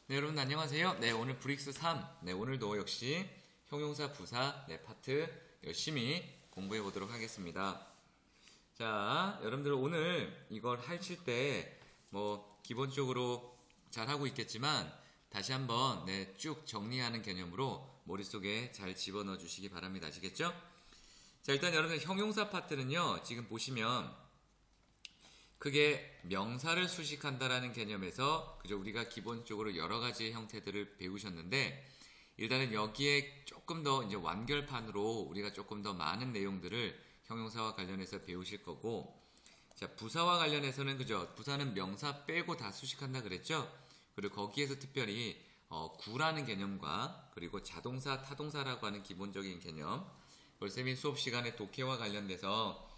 네, 여러분 안녕하세요. 네, 오늘 브릭스 3. 네, 오늘도 역시 형용사 부사 파트 열심히 공부해 보도록 하겠습니다. 자, 여러분들 오늘 이걸 하실 때 기본적으로 잘 하고 있겠지만 다시 한번 쭉 정리하는 개념으로 머릿속에 잘 집어넣어 주시기 바랍니다. 아시겠죠? 자, 일단 여러분들 형용사 파트는요. 지금 보시면 크게 명사를 수식한다라는 개념에서 그저 우리가 기본적으로 여러 가지 형태들을 배우셨는데 일단은 여기에 조금 더 이제 완결판으로 우리가 조금 더 많은 내용들을 형용사와 관련해서 배우실 거고, 자, 부사와 관련해서는 그죠? 부사는 명사 빼고 다 수식한다 그랬죠? 그리고 거기에서 특별히 구라는 개념과 그리고 자동사, 타동사라고 하는 기본적인 개념, 그걸 쌤이 수업 시간에 독해와 관련돼서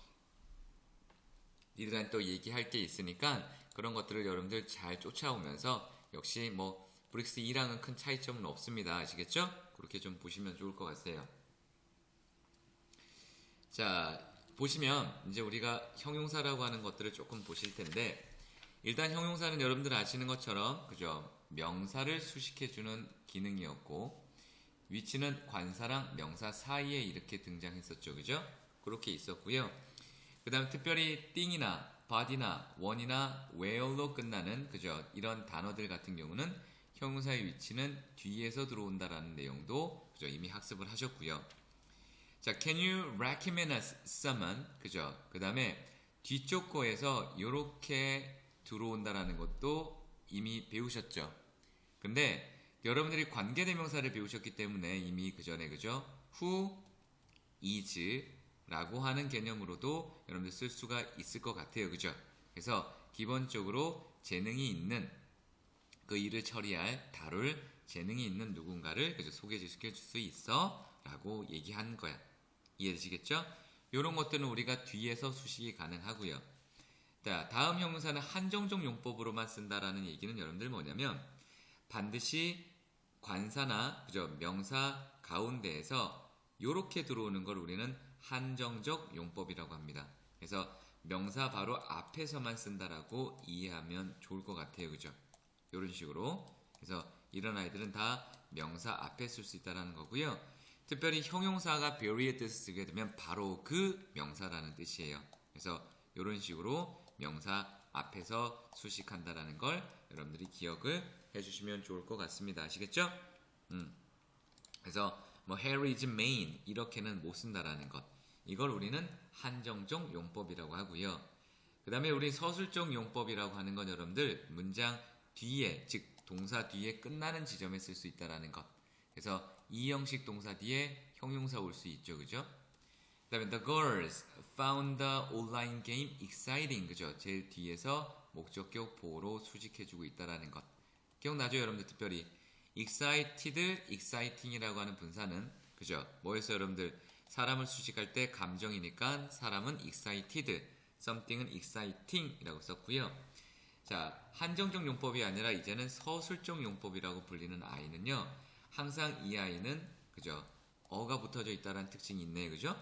니들한테 또 얘기할 게 있으니까 그런 것들을 여러분들 잘 쫓아오면서 역시 브릭스 2랑은 큰 차이점은 없습니다. 아시겠죠? 그렇게 좀 보시면 좋을 것 같아요. 자, 보시면 이제 우리가 형용사라고 하는 것들을 조금 보실 텐데 일단 형용사는 여러분들 아시는 것처럼 그죠? 명사를 수식해주는 기능이었고 위치는 관사랑 명사 사이에 이렇게 등장했었죠. 그죠? 그렇게 있었고요. 그 다음 특별히 띵이나 body나 one이나 where로 끝나는 그죠? 이런 단어들 같은 경우는 형용사의 위치는 뒤에서 들어온다라는 내용도 그죠? 이미 학습을 하셨고요. 자, can you recommend us someone? 그죠? 그 다음에 뒤쪽 거에서 이렇게 들어온다라는 것도 이미 배우셨죠? 근데 여러분들이 관계대명사를 배우셨기 때문에 이미 그 전에 그죠? who is 라고 하는 개념으로도 여러분들 쓸 수가 있을 것 같아요. 그죠? 그래서 기본적으로 재능이 있는 그 일을 처리할 다룰 재능이 있는 누군가를 그죠? 소개시켜 줄 수 있어 라고 얘기한 거야. 이해되시겠죠? 이런 것들은 우리가 뒤에서 수식이 가능하고요. 자, 다음 형용사는 한정적 용법으로만 쓴다라는 얘기는 여러분들 뭐냐면 반드시 관사나 그죠? 명사 가운데에서 이렇게 들어오는 걸 우리는 한정적 용법이라고 합니다. 그래서 명사 바로 앞에서만 쓴다라고 이해하면 좋을 것 같아요. 그죠? 이런 식으로. 그래서 이런 아이들은 다 명사 앞에 쓸 수 있다는 거고요. 특별히 형용사가 very의 뜻을 쓰게 되면 바로 그 명사라는 뜻이에요. 그래서 이런 식으로 명사 앞에서 수식한다라는 걸 여러분들이 기억을 해주시면 좋을 것 같습니다. 아시겠죠? 그래서 Harry is main 이렇게는 못 쓴다라는 것. 이걸 우리는 한정적 용법이라고 하고요. 그 다음에 우리 서술적 용법이라고 하는 건 여러분들 문장 뒤에 즉 동사 뒤에 끝나는 지점에 쓸 수 있다라는 것. 그래서 이 형식 동사 뒤에 형용사 올 수 있죠. 그죠? 그 다음에 the girls found the online game exciting. 그죠? 제일 뒤에서 목적격 보호로 수식해주고 있다라는 것. 기억나죠? 여러분들 특별히 excited, exciting이라고 하는 분사는 그죠? 뭐였어 여러분들? 사람을 수식할 때 감정이니까 사람은 excited, something은 exciting이라고 썼고요. 자, 한정적 용법이 아니라 이제는 서술적 용법이라고 불리는 아이는요. 항상 이 아이는 그죠? 어가 붙어져 있다는 특징이 있네. 그죠?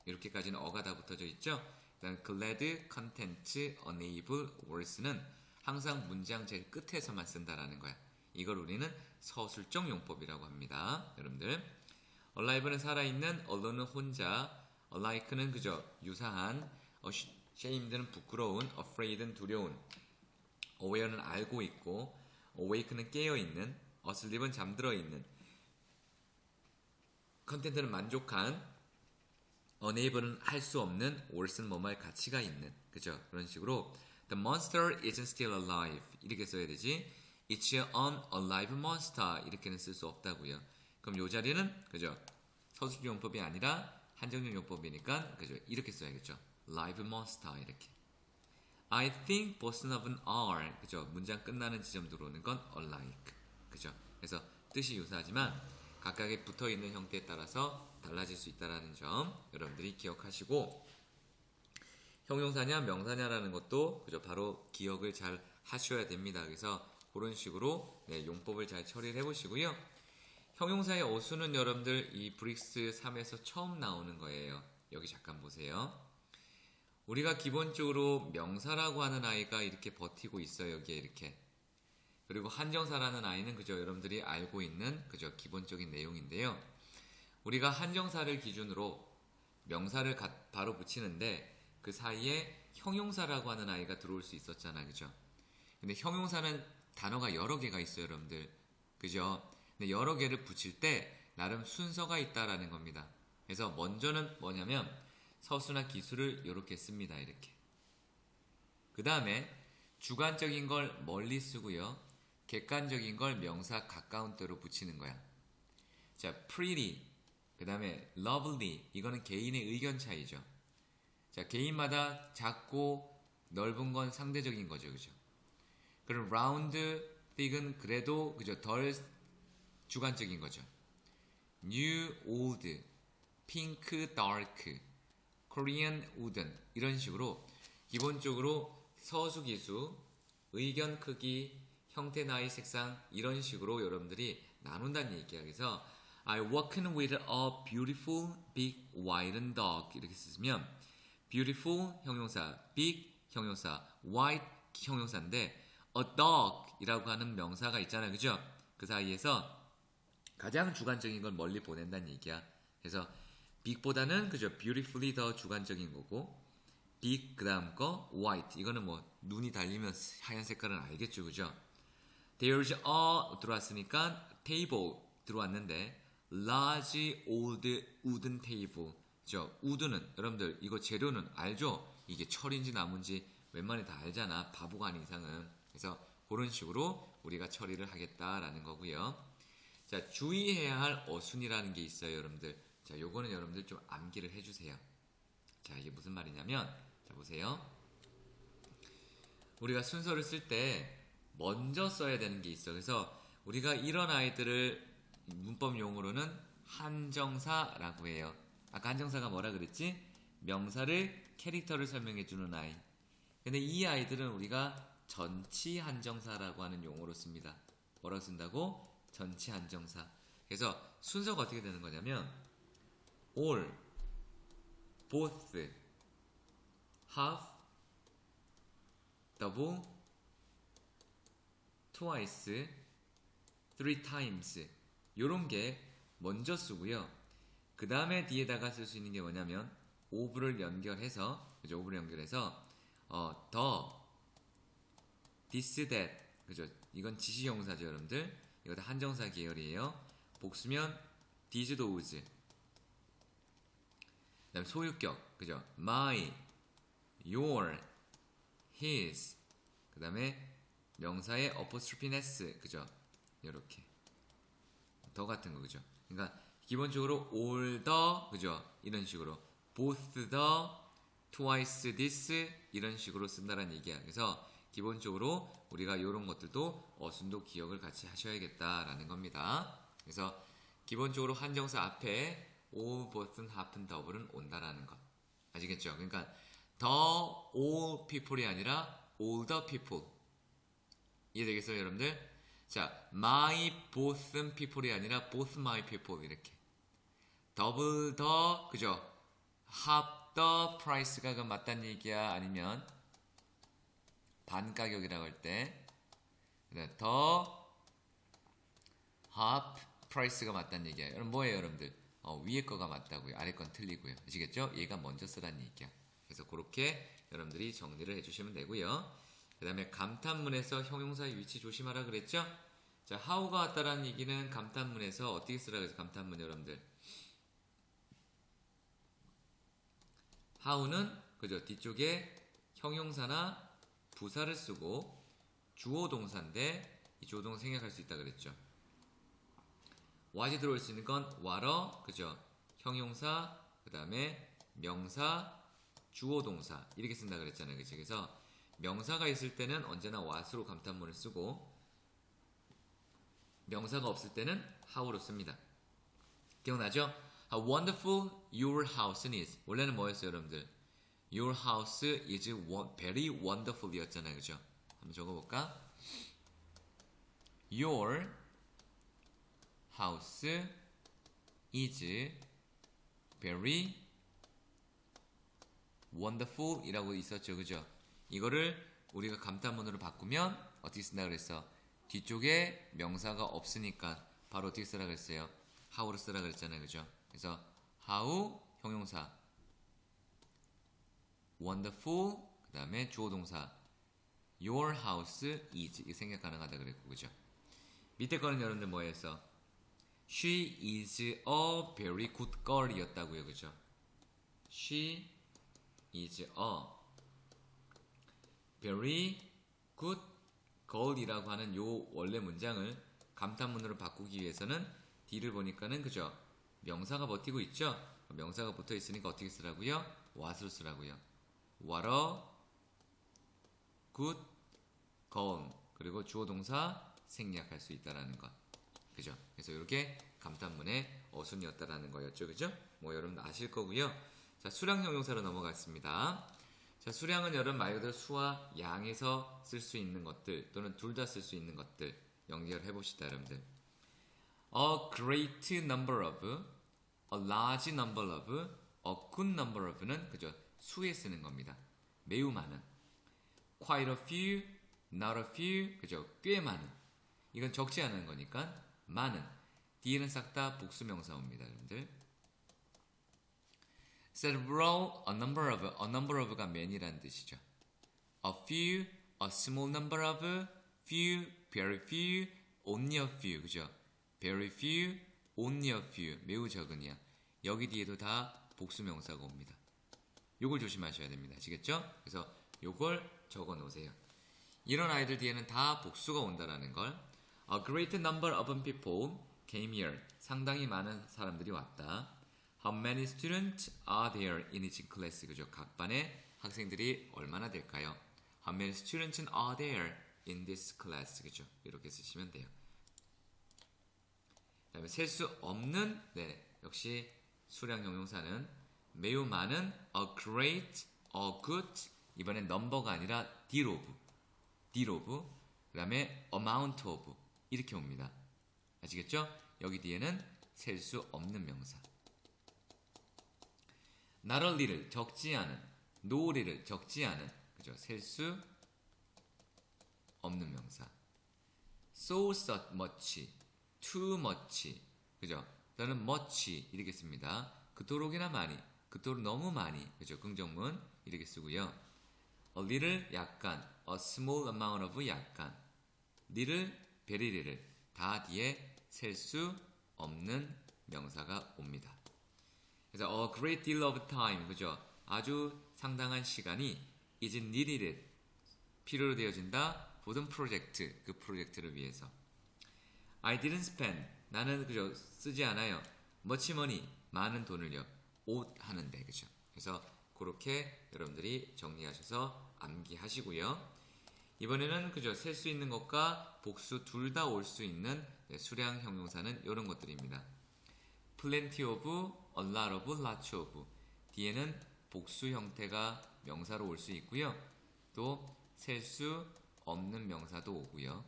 이렇게까지는 어가 다 붙어져 있죠? 그다음 glad, content, unable, worse는 항상 문장 제일 끝에서만 쓴다라는 거야. 이걸 우리는 서술적 용법이라고 합니다. 여러분들. alive는 살아있는, alone은 혼자, alike는 그죠? 유사한, ashamed는 부끄러운, afraid는 두려운, aware는 알고 있고, awake는 깨어있는, asleep은 잠들어 있는, content는 만족한, unable은 할 수 없는, worse는 뭐뭐할 가치가 있는, 그죠? 그런 식으로 the monster isn't still alive 이렇게 써야 되지. It's an alive monster 이렇게는 쓸 수 없다고요. 그럼 요 자리는 그죠? 서술적 용법이 아니라 한정적 용법이니까 그죠? 이렇게 써야겠죠. live monster 이렇게. I think both of them are 그죠? 문장 끝나는 지점 들어오는 건 alike 그죠? 그래서 뜻이 유사하지만 각각의 붙어 있는 형태에 따라서 달라질 수 있다는 점 여러분들이 기억하시고 형용사냐 명사냐라는 것도 그죠? 바로 기억을 잘 하셔야 됩니다. 그래서 그런 식으로 용법을 잘 처리를 해보시고요. 형용사의 어수는 여러분들 이 브릭스 3에서 처음 나오는 거예요. 여기 잠깐 보세요. 우리가 기본적으로 명사라고 하는 아이가 이렇게 버티고 있어요. 여기에 이렇게. 그리고 한정사라는 아이는 그저 여러분들이 알고 있는 그저 기본적인 내용인데요. 우리가 한정사를 기준으로 명사를 바로 붙이는데 그 사이에 형용사라고 하는 아이가 들어올 수 있었잖아, 그죠? 근데 형용사는 단어가 여러 개가 있어요, 여러분들. 그죠? 근데 여러 개를 붙일 때 나름 순서가 있다라는 겁니다. 그래서 먼저는 뭐냐면 서수나 기수를 이렇게 씁니다, 이렇게. 그 다음에 주관적인 걸 멀리 쓰고요. 객관적인 걸 명사 가까운 때로 붙이는 거야. 자, pretty, 그 다음에 lovely, 이거는 개인의 의견 차이죠. 자, 개인마다 작고 넓은 건 상대적인 거죠, 그죠? 그럼 round, thick은 그래도 그죠 덜 주관적인 거죠. new, old, pink, dark, Korean, wooden 이런 식으로 기본적으로 서수, 기수, 의견 크기, 형태, 나이, 색상 이런 식으로 여러분들이 나눈다는 얘기야. 그래서 I walked with a beautiful big white dog 이렇게 쓰면 beautiful 형용사, big 형용사, white 형용사인데 a dog 이라고 하는 명사가 있잖아요. 그죠? 그 사이에서 가장 주관적인 걸 멀리 보낸다는 얘기야. 그래서 big보다는 그죠? beautifully 더 주관적인 거고 big 그 다음 거 white 이거는 뭐 눈이 달리면 하얀 색깔은 알겠죠. 그죠? There's a 들어왔으니까 table 들어왔는데 large old wooden table 그죠? wood는 여러분들 이거 재료는 알죠? 이게 철인지 나무인지 웬만히 다 알잖아. 바보가 아닌 이상은. 그래서 그런 식으로 우리가 처리를 하겠다라는 거고요. 자, 주의해야 할 어순이라는 게 있어요, 여러분들. 자, 요거는 여러분들 좀 암기를 해주세요. 자, 이게 무슨 말이냐면, 자, 보세요. 우리가 순서를 쓸 때 먼저 써야 되는 게 있어. 그래서 우리가 이런 아이들을 문법 용어로는 한정사라고 해요. 아까 한정사가 뭐라 그랬지? 명사를 캐릭터를 설명해주는 아이. 근데 이 아이들은 우리가 전치 한정사라고 하는 용어로 씁니다. 뭐라고 쓴다고? 전치 한정사. 그래서 순서가 어떻게 되는 거냐면 all, both, half, double, twice, three times 요런 게 먼저 쓰고요. 그 다음에 뒤에다가 쓸 수 있는 게 뭐냐면 of를 연결해서 그죠? of를 연결해서 더 this, that 그죠? 이건 지시형사죠, 여러분들. 이거 다 한정사 계열이에요. 복수면 these, those. 그다음 소유격, 그죠? my, your, his. 그다음에 명사의 apostrophe s, 그죠? 이렇게 더 같은 거, 그죠? 그러니까 기본적으로 all the, 그죠? 이런 식으로 both the, twice this 이런 식으로 쓴다는 얘기야. 그래서 기본적으로 우리가 이런 것들도 어순도 기억을 같이 하셔야겠다라는 겁니다. 그래서 기본적으로 한정사 앞에 all, both, half, double은 온다라는 것. 아시겠죠? 그러니까 the all people이 아니라 all the people. 이해되겠어요, 여러분들? 자, my both people이 아니라 both my people 이렇게. double the, 그죠? half the price가 그 맞다는 얘기야? 아니면 반 가격이라고 할 때 더 half price가 맞다는 얘기야. 여러분 뭐예요, 여러분들? 위에 거가 맞다고요. 아래 건 틀리고요. 아시겠죠? 얘가 먼저 쓰라는 얘기야. 그래서 그렇게 여러분들이 정리를 해주시면 되고요. 그 다음에 감탄문에서 형용사의 위치 조심하라 그랬죠? 자, how가 왔다라는 얘기는 감탄문에서 어떻게 쓰라 그래서 감탄문 여러분들. how는 그죠? 뒤쪽에 형용사나 부사를 쓰고 주어 동사인데 이 주어 동사 생략할 수 있다 그랬죠. what이 들어올 수 있는 건 what어, 그죠? 형용사, 그 다음에 명사, 주어 동사 이렇게 쓴다 그랬잖아요. 그치? 그래서 명사가 있을 때는 언제나 what으로 감탄문을 쓰고 명사가 없을 때는 how로 씁니다. 기억나죠? How wonderful your house is. 원래는 뭐였어요, 여러분들? Your house is very wonderful 이었잖아요. 그죠? 한번 적어볼까? Your house is very wonderful 이라고 있었죠. 그죠? 이거를 우리가 감탄문으로 바꾸면 어떻게 쓴다 그랬어? 뒤쪽에 명사가 없으니까 바로 어떻게 쓰라 그랬어요? how로 쓰라 그랬잖아요. 그죠? 그래서 how 형용사 wonderful 그 다음에 주어 동사 your house is 이 생각 가능하다 그랬고 그죠? 밑에 거는 여러분들 뭐였어? She is a very good girl 이었다고요. 그죠? She is a very good girl이라고 하는 요 원래 문장을 감탄문으로 바꾸기 위해서는 D를 보니까는 그죠? 명사가 버티고 있죠? 명사가 붙어 있으니까 어떻게 쓰라고요? what으로 쓰라고요. What a good girl. 그리고 주어 동사 생략할 수 있다라는 것. 그죠? 그래서 이렇게 감탄문의 어순이었다라는 거였죠. 그죠? 뭐 여러분 아실 거고요. 자, 수량 형용사로 넘어갔습니다. 자, 수량은 여러분 말 그대로 수와 양에서 쓸 수 있는 것들 또는 둘 다 쓸 수 있는 것들 연결해 봅시다, 여러분들. A great number of, a large number of, a good number of는 그죠? 수에 쓰는 겁니다. 매우 많은. Quite a few, not a few, 그죠? 꽤 많은. 이건 적지 않은 거니까 많은. 뒤에는 싹 다 복수명사입니다, 여러분들. Several, a number of가 many라는 뜻이죠. A few, a small number of, few, very few, only a few, 그죠? Very few, only a few, 매우 적은이야. 여기 뒤에도 다 복수명사가 옵니다. 요걸 조심하셔야 됩니다. 아시겠죠? 그래서 요걸 적어 놓으세요. 이런 아이들 뒤에는 다 복수가 온다라는 걸. A great number of people came here. 상당히 많은 사람들이 왔다. How many students are there in each class? 그죠? 각 반에 학생들이 얼마나 될까요? How many students are there in this class? 그죠? 이렇게 쓰시면 돼요. 그 다음에 셀 수 없는, 네, 역시 수량 형용사는 매우 많은, a great, a good, 이번엔 number가 아니라 deal of, 그 다음에 amount of, 이렇게 옵니다. 아시겠죠? 여기 뒤에는 셀 수 없는 명사. not a little, 적지 않은, no little, 적지 않은, 그죠? 셀 수 없는 명사. so much, too much, 그죠? 저는 much 이렇게 씁니다. 그토록이나 많이, 그토록 너무 많이, 그죠? 긍정문 이렇게 쓰고요. a little, 약간, a small amount of, 약간, little, very little, 다 뒤에 셀 수 없는 명사가 옵니다. 그래서 a great deal of time, 그죠? 아주 상당한 시간이 is needed, 필요로 되어진다. 모든 프로젝트, 그 프로젝트를 위해서. I didn't spend, 나는 그죠? 쓰지 않아요. much money, 많은 돈을요. 옷 하는데, 그죠? 그래서 그렇게 여러분들이 정리하셔서 암기하시고요. 이번에는 그죠? 셀 수 있는 것과 복수 둘 다 올 수 있는 수량 형용사는 이런 것들입니다. plenty of, a lot of, lots of. 뒤에는 복수 형태가 명사로 올 수 있고요. 또 셀 수 없는 명사도 오고요.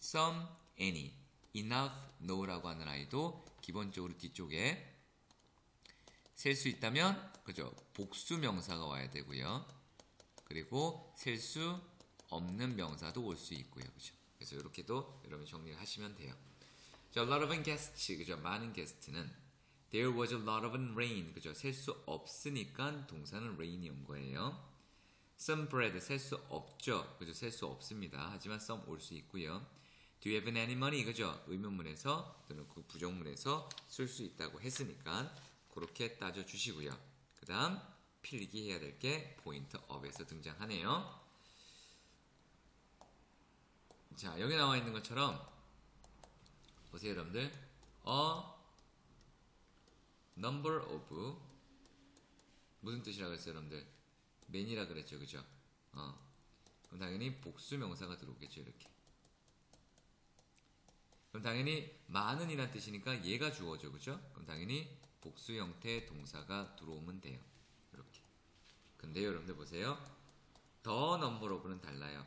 some, any, enough, no라고 하는 아이도 기본적으로 뒤쪽에 셀 수 있다면 그죠? 복수 명사가 와야 되고요. 그리고 셀 수 없는 명사도 올 수 있고요. 그죠? 그래서 이렇게도 여러분 정리를 하시면 돼요. 자, a lot of guests, 그죠? 많은 게스트는 there was a lot of rain, 그죠? 셀 수 없으니까 동사는 rain이 온 거예요. some bread, 셀 수 없죠? 그죠? 셀 수 없습니다. 하지만 some 올 수 있고요. Do you have any money, 그죠? 의문문에서 또는 그 부정문에서 쓸 수 있다고 했으니까 그렇게 따져 주시고요. 그 다음 필기해야 될 게 포인트 업에서 등장하네요. 자, 여기 나와 있는 것처럼 보세요, 여러분들. A number of, 무슨 뜻이라고 했어요, 여러분들? many라 그랬죠, 그죠? 그럼 당연히 복수 명사가 들어오겠죠, 이렇게. 그럼 당연히 많은이란 뜻이니까 얘가 주어죠, 그죠? 그럼 당연히 복수 형태 동사가 들어오면 돼요, 이렇게. 근데 여러분들 보세요. the number of는 달라요.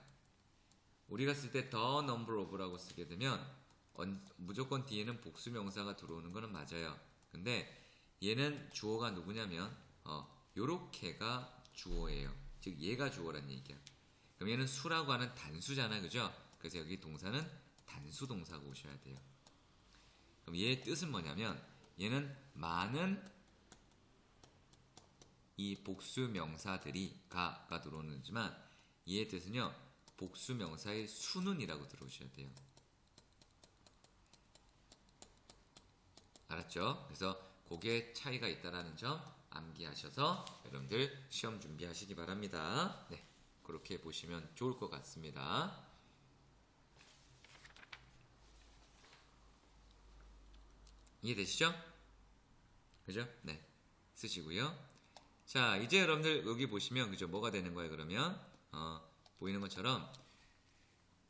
우리가 쓸 때 the number of라고 쓰게 되면 무조건 뒤에는 복수 명사가 들어오는 거는 맞아요. 근데 얘는 주어가 누구냐면 요렇게가 주어예요. 즉 얘가 주어란 얘기야. 그럼 얘는 수라고 하는 단수잖아, 그죠? 그래서 여기 동사는 단수 동사가 오셔야 돼요. 그럼 얘의 뜻은 뭐냐면 얘는 많은 이 복수 명사들이 가가 들어오는지만 얘의 뜻은요 복수 명사의 수는이라고 들어오셔야 돼요. 알았죠? 그래서 그게 차이가 있다라는 점 암기하셔서 여러분들 시험 준비하시기 바랍니다. 네, 그렇게 보시면 좋을 것 같습니다. 이해되시죠? 그죠? 네, 쓰시고요. 자, 이제 여러분들 여기 보시면 그죠? 뭐가 되는 거예요? 그러면 보이는 것처럼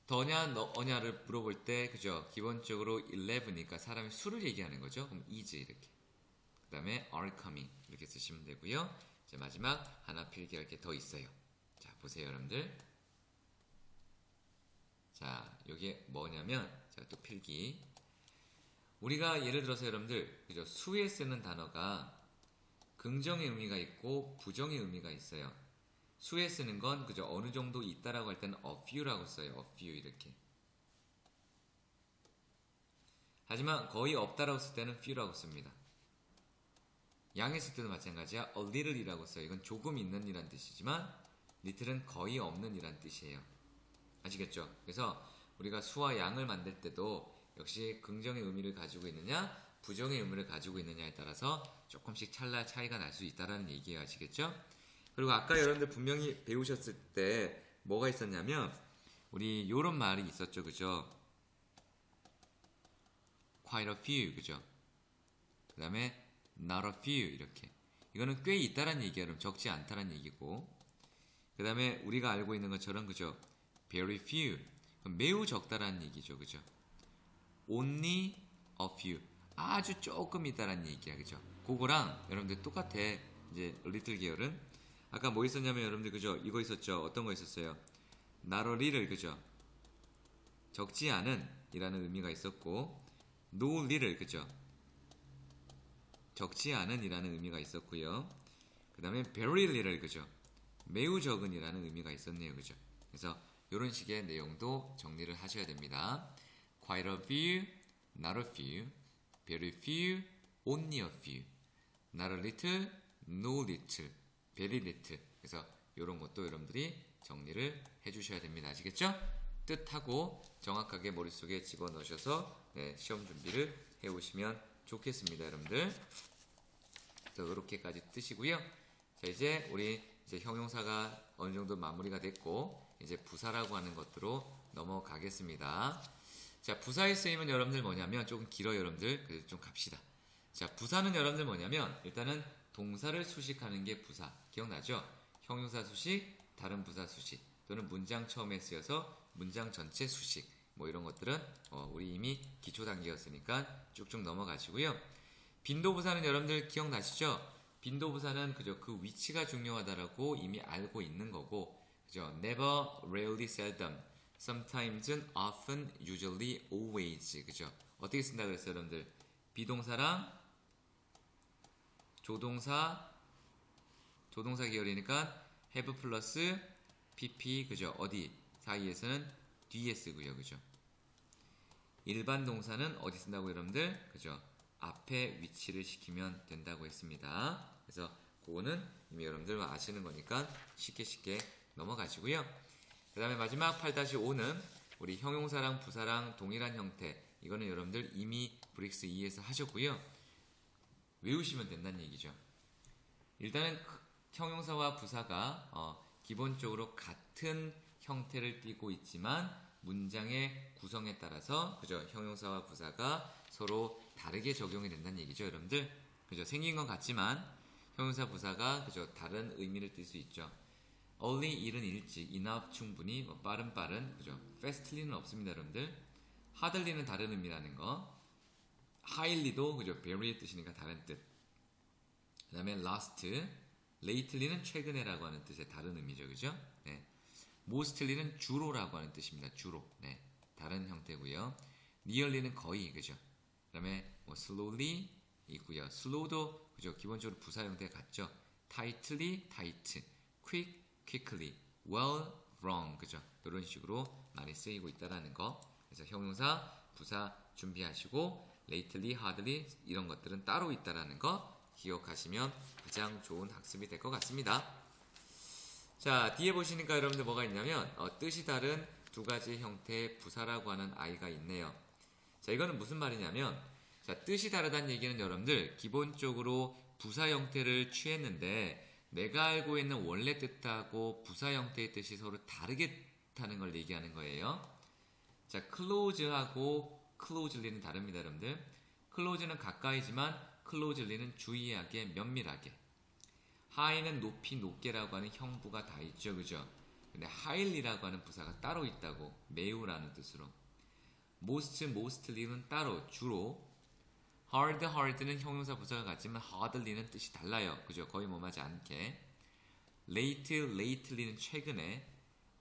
더냐 너냐를 물어볼 때 그죠? 기본적으로 11이니까 사람이 수를 얘기하는 거죠. 그럼 is 이렇게. 그 다음에 are coming 이렇게 쓰시면 되고요. 이제 마지막 하나 필기할 게 더 있어요. 자, 보세요 여러분들. 자, 이게 뭐냐면 자, 또 필기. 우리가 예를 들어서 여러분들 그죠? 수에 쓰는 단어가 긍정의 의미가 있고 부정의 의미가 있어요. 수에 쓰는 건 그죠? 어느 정도 있다라고 할 때는 a few라고 써요. a few 이렇게. 하지만 거의 없다라고 쓸 때는 few라고 씁니다. 양에 쓸 때도 마찬가지야. a little이라고 써요. 이건 조금 있는 이란 뜻이지만 little은 거의 없는 이란 뜻이에요. 아시겠죠? 그래서 우리가 수와 양을 만들 때도 역시 긍정의 의미를 가지고 있느냐 부정의 의미를 가지고 있느냐에 따라서 조금씩 찰나 차이가 날 수 있다는 얘기예요. 아시겠죠? 그리고 아까 여러분들 분명히 배우셨을 때 뭐가 있었냐면 우리 요런 말이 있었죠. 그죠? quite a few 그죠? 그 다음에 not a few 이렇게 이거는 꽤 있다란 얘기야. 그럼 적지 않다란 얘기고 그 다음에 우리가 알고 있는 것처럼 그죠? very few 그럼 매우 적다라는 얘기죠. 그죠? only a few 아주 조금 있다란 얘기야. 그죠? 그거랑 여러분들 똑같아. 이제 little 계열은 아까 뭐 있었냐면 여러분들 그죠? 이거 있었죠? 어떤 거 있었어요? not a little 그죠? 적지 않은 이라는 의미가 있었고 no little 그죠? 적지 않은 이라는 의미가 있었고요. 그 다음에 very little 그죠? 매우 적은 이라는 의미가 있었네요. 그죠? 그래서 이런 식의 내용도 정리를 하셔야 됩니다. quite a few, not a few, very few, only a few, not a little, no little, very little. 그래서 이런 것도 여러분들이 정리를 해주셔야 됩니다. 아시겠죠? 뜻하고 정확하게 머릿속에 집어넣으셔서 네, 시험 준비를 해오시면 좋겠습니다. 여러분들. 자, 이렇게까지 뜨시고요. 자, 이제 우리 이제 형용사가 어느 정도 마무리가 됐고 이제 부사라고 하는 것으로 넘어가겠습니다. 자, 부사의 쓰임은 여러분들 뭐냐면 조금 길어요. 여러분들. 그래서 좀 갑시다. 자, 부사는 여러분들 뭐냐면 일단은 동사를 수식하는 게 부사. 기억나죠? 형용사 수식, 다른 부사 수식 또는 문장 처음에 쓰여서 문장 전체 수식 뭐 이런 것들은 우리 이미 기초 단계였으니까 쭉쭉 넘어가시고요. 빈도부사는 여러분들 기억나시죠? 빈도부사는 그저 그 위치가 중요하다라고 이미 알고 있는 거고 그죠? never, rarely, seldom, sometimes, often, usually, always 그죠? 어떻게 쓴다 그랬어요 여러분들? 비동사랑 조동사 계열이니까 have 플러스 pp 그죠? 어디 사이에서는 뒤에 쓰고요. 그죠? 일반 동사는 어디 쓴다고 여러분들? 그죠? 앞에 위치를 시키면 된다고 했습니다. 그래서 그거는 이미 여러분들 아시는 거니까 쉽게 넘어가시고요. 그 다음에 마지막 8-5는 우리 형용사랑 부사랑 동일한 형태 이거는 여러분들 이미 브릭스 2에서 하셨고요. 외우시면 된다는 얘기죠. 일단은 형용사와 부사가 기본적으로 같은 형태를 띠고 있지만 문장의 구성에 따라서 그죠? 형용사와 부사가 서로 다르게 적용이 된다는 얘기죠, 여러분들. 그죠? 생긴 건 같지만 형용사 부사가 그죠? 다른 의미를 띨 수 있죠. early 일은 일찍, enough 충분히, 빠른 그죠? fastly는 없습니다, 여러분들. hardly는 다른 의미라는 거. highly도 그죠? very의 뜻이니까 다른 뜻. 그다음에 last, lately는 최근에라고 하는 뜻의 다른 의미죠, 그죠? 네. mostly는 주로라고 하는 뜻입니다. 주로. 네. 다른 형태고요. nearly는 거의 그죠? 그다음에 뭐 slowly 있고요. slow도 그죠? 기본적으로 부사 형태가 같죠. tightly, tight, quick, quickly, well, wrong 그죠? 이런 식으로 많이 쓰이고 있다라는 거. 그래서 형용사, 부사 준비하시고 lately, hardly 이런 것들은 따로 있다라는 거 기억하시면 가장 좋은 학습이 될 것 같습니다. 자, 뒤에 보시니까 여러분들 뭐가 있냐면 뜻이 다른 두 가지 형태의 부사라고 하는 아이가 있네요. 자, 이거는 무슨 말이냐면 자, 뜻이 다르다는 얘기는 여러분들 기본적으로 부사 형태를 취했는데 내가 알고 있는 원래 뜻하고 부사 형태의 뜻이 서로 다르겠다는 걸 얘기하는 거예요. 자, close하고 closely는 다릅니다, 여러분들. close는 가까이지만 closely는 주의하게, 면밀하게. high는 높이, 높게라고 하는 형부가 다 있죠, 그죠? 근데 highly라고 하는 부사가 따로 있다고, 매우라는 뜻으로. most, mostly는 따로, 주로. hard, hard는 형용사 부사가 같지만 hardly는 뜻이 달라요, 그죠? 거의 뭐하지 않게. late, lately는 최근에.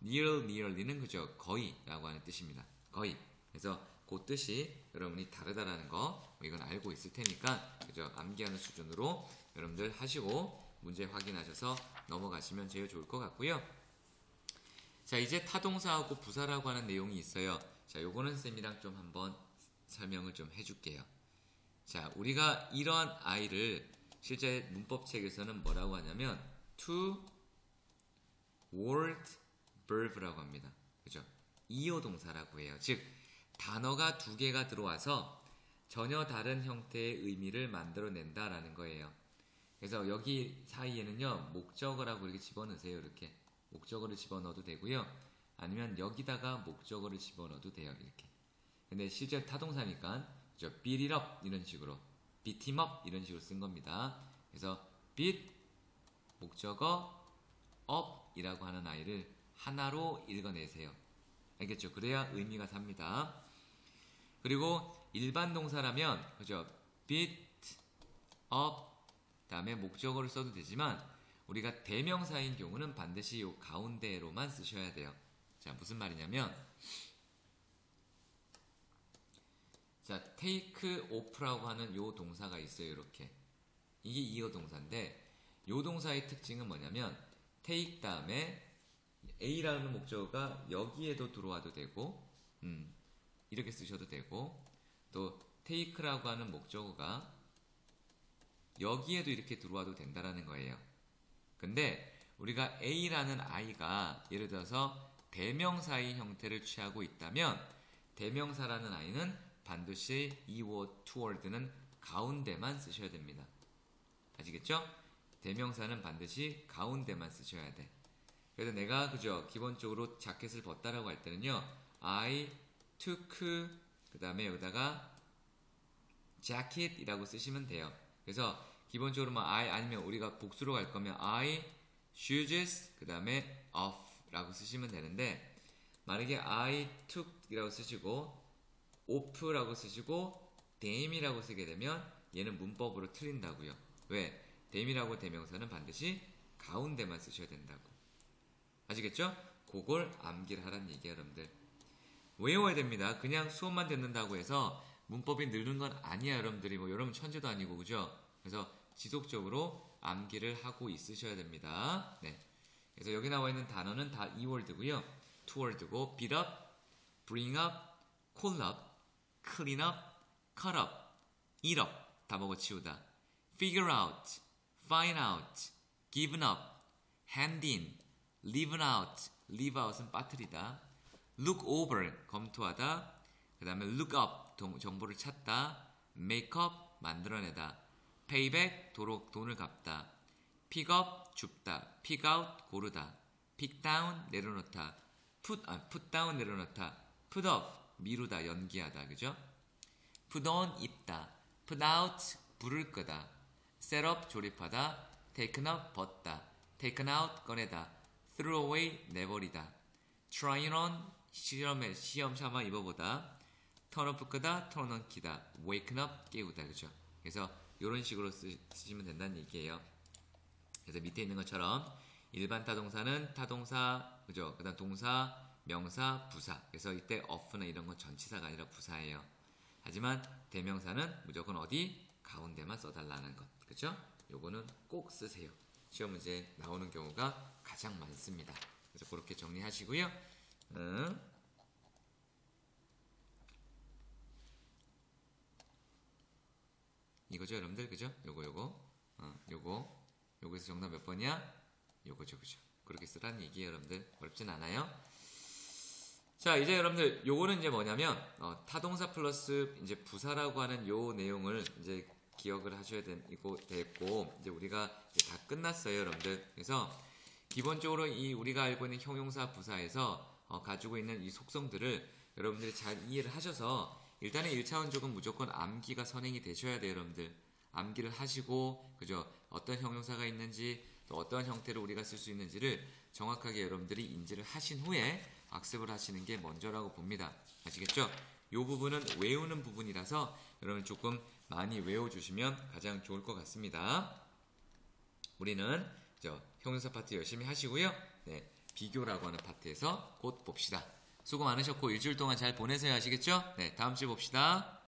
near, nearly는 그죠? 거의라고 하는 뜻입니다. 거의. 그래서 그 뜻이 여러분이 다르다라는 거 이건 알고 있을 테니까 그죠? 암기하는 수준으로 여러분들 하시고 문제 확인하셔서 넘어가시면 제일 좋을 것 같고요. 자, 이제 타동사하고 부사라고 하는 내용이 있어요. 자, 요거는 쌤이랑 좀 한번 설명을 좀 해줄게요. 자, 우리가 이러한 아이를 실제 문법책에서는 뭐라고 하냐면 to word verb라고 합니다. 그죠? 이어동사라고 해요. 즉 단어가 두 개가 들어와서 전혀 다른 형태의 의미를 만들어낸다라는 거예요. 그래서 여기 사이에는요 목적어라고 이렇게 집어넣으세요. 이렇게 목적어를 집어넣어도 되고요. 아니면 여기다가 목적어를 집어넣어도 돼요. 이렇게. 근데 실제 타동사니까 beat it up 이런 식으로 beat him up 이런 식으로 쓴 겁니다. 그래서 beat 목적어 up 이라고 하는 아이를 하나로 읽어내세요. 알겠죠? 그래야 의미가 삽니다. 그리고 일반 동사라면 그죠? beat up 다음에 목적어를 써도 되지만 우리가 대명사인 경우는 반드시 이 가운데로만 쓰셔야 돼요. 자, 무슨 말이냐면 자, take off라고 하는 요 동사가 있어요. 이렇게. 이게 이어 동사인데 요 동사의 특징은 뭐냐면 take 다음에 A라는 목적어가 여기에도 들어와도 되고 이렇게 쓰셔도 되고 또 take라고 하는 목적어가 여기에도 이렇게 들어와도 된다라는 거예요. 근데 우리가 A라는 아이가 예를 들어서 대명사의 형태를 취하고 있다면 대명사라는 아이는 반드시 이 toward는 가운데만 쓰셔야 됩니다. 아시겠죠? 대명사는 반드시 가운데만 쓰셔야 돼. 그래서 내가 그죠 기본적으로 자켓을 벗다라고 할 때는요 I took 그 다음에 여기다가 jacket이라고 쓰시면 돼요. 그래서 기본적으로 뭐 I 아니면 우리가 복수로 갈 거면 I shoes 그 다음에 off라고 쓰시면 되는데 만약에 I took이라고 쓰시고 off라고 쓰시고 dam이라고 쓰게 되면 얘는 문법으로 틀린다고요. 왜? dam이라고 대명사는 반드시 가운데만 쓰셔야 된다고. 아시겠죠? 그걸 암기를 하라는 얘기예요, 여러분들. 외워야 됩니다. 그냥 수업만 듣는다고 해서 문법이 늘는 건 아니야, 여러분들이. 뭐 여러분 천재도 아니고, 그죠? 그래서 지속적으로 암기를 하고 있으셔야 됩니다. 네. 그래서 여기 나와 있는 단어는 다 이 월드고요. to 월드고 beat up, bring up, call up, clean up, cut up, eat up 다 먹어치우다. figure out, find out, given up, hand in, live out, live out은 빠뜨리다. look over, 검토하다. 그 다음에 look up, 정보를 찾다. make up, 만들어내다. pay back, 돈을 갚다. pick up, 줍다. pick out, 고르다. pick down, 내려놓다. put down, 내려놓다. put off, 미루다, 연기하다. 그죠? put on, 입다. put out, 불을 끄다. set up, 조립하다. taken up, 벗다. taken out, 꺼내다. throw away, 내버리다. try on, 시험 삼아 입어보다. turn off, 끄다. turn on, 키다. waken up, 깨우다. 그죠? 그래서 이런 식으로 쓰시면 된다는 얘기예요. 그래서 밑에 있는 것처럼 일반 타동사는 타동사, 그죠? 그 다음 동사, 명사, 부사. 그래서 이때 of나 이런 건 전치사가 아니라 부사예요. 하지만 대명사는 무조건 어디? 가운데만 써달라는 것. 그죠? 요거는 꼭 쓰세요. 시험 문제 나오는 경우가 가장 많습니다. 그래서 그렇게 정리하시고요. 이거죠, 여러분들. 그죠? 요거에서 정답 몇 번이야? 요거죠, 그죠? 그렇게 쓰라는 얘기예요, 여러분들. 어렵진 않아요. 자, 이제 여러분들, 요거는 이제 뭐냐면, 타동사 플러스 이제 부사라고 하는 요 내용을 이제 기억을 하셔야 되고, 이제 우리가 이제 다 끝났어요, 여러분들. 그래서, 기본적으로 이 우리가 알고 있는 형용사 부사에서 가지고 있는 이 속성들을 여러분들이 잘 이해를 하셔서, 일단은 1차원적은 무조건 암기가 선행이 되셔야 돼요, 여러분들. 암기를 하시고, 그죠? 어떤 형용사가 있는지, 또 어떠한 형태로 우리가 쓸 수 있는지를 정확하게 여러분들이 인지를 하신 후에 학습을 하시는 게 먼저라고 봅니다. 아시겠죠? 이 부분은 외우는 부분이라서 여러분 조금 많이 외워주시면 가장 좋을 것 같습니다. 우리는 형용사 파트 열심히 하시고요. 네, 비교라고 하는 파트에서 곧 봅시다. 수고 많으셨고 일주일 동안 잘 보내세요. 아시겠죠? 네, 다음 주에 봅시다.